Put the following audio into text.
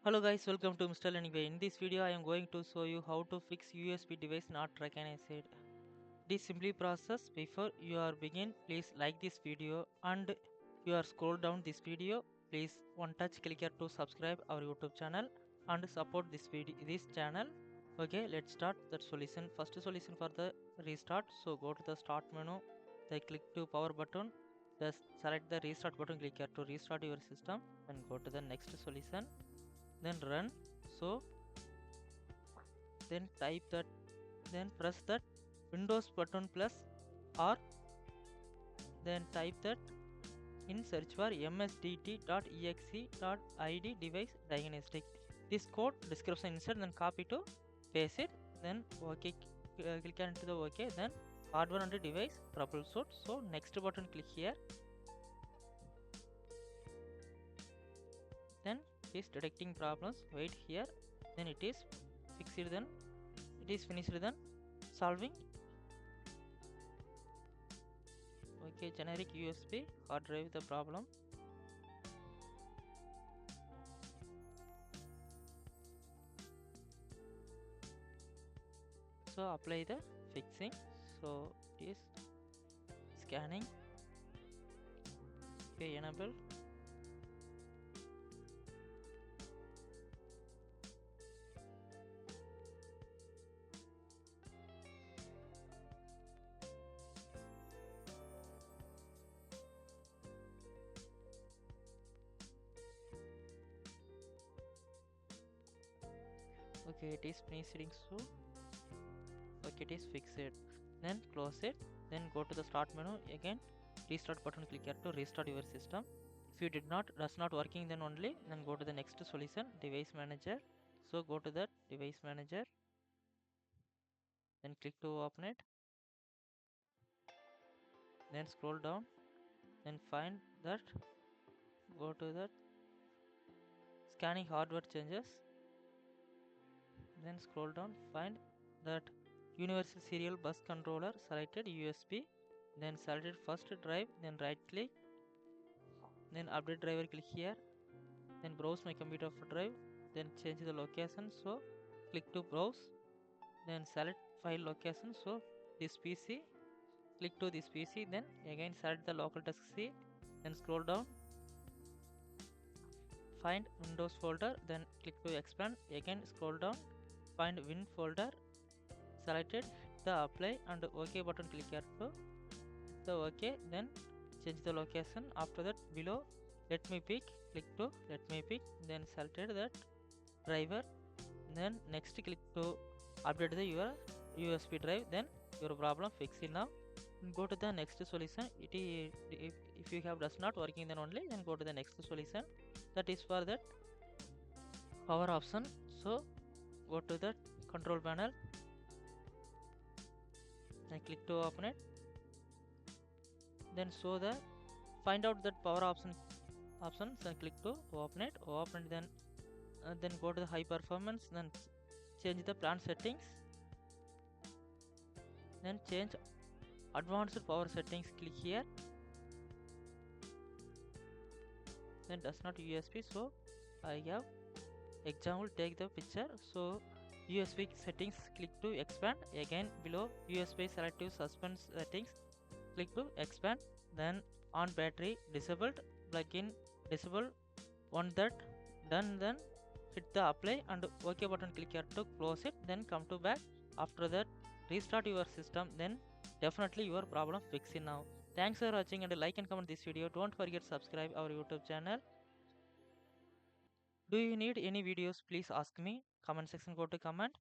Hello guys, welcome to Mr. In this video, I am going to show you how to fix USB device not recognized. This simply process. Before you are begin, please like this video, and you are scroll down this video. Please one touch click here to subscribe our YouTube channel and support this video, this channel. Okay, let's start that solution. First solution for the restart. So go to the start menu. Then click to power button. Just select the restart button. Click here to restart your system. And go to the next solution. Then run. So then type that, then press that Windows button plus, or then type that in search for msdt.exe.id device diagnostic. This code description insert, then copy to paste it, then OK, click into the OK, then hardware and device troubleshoot. So next button click here, then it is detecting problems, wait here, then it is fixed, then it is finished, then solving. Okay, generic USB hard drive the problem. So apply the fixing. So it is scanning. Okay, enable. Okay, it is finishing. So okay, it is fixed. Then close it. Then go to the start menu again. Restart button click here to restart your system. If you does not working, then only then go to the next solution, device manager. So go to that device manager. Then click to open it. Then scroll down. Then find that. Go to that scanning hardware changes. Then scroll down, find that universal serial bus controller, selected USB, then selected first drive, then right click, then update driver, click here, then browse my computer for drive, then change the location. So click to browse, then select file location. So this PC, click to this PC, then again select the local disk C, then scroll down, find Windows folder, then click to expand, again scroll down, find Win folder, selected, the apply and OK button, click here to the OK, then change the location. After that below let me pick, click to let me pick, then selected that driver, then next click to update the your USB drive, then your problem fixed. Now go to the next solution. It is, if you have does not working, then only then go to the next solution, that is for that power option. So go to the control panel and click to open it, then show the find out that power options, and click to open it, then go to the high performance, then change the plant settings, then change advanced power settings, click here, then does not USB. So I have example, take the picture. So USB settings, click to expand, again below USB selective suspend settings, click to expand, then on battery disabled, plug-in disabled. On that done, then hit the apply and OK button, click here to close it, then come to back. After that restart your system, then definitely your problem fixing now. Thanks for watching, and like and comment this video. Don't forget subscribe our YouTube channel. Do you need any videos? Please ask me. Comment section, go to comment.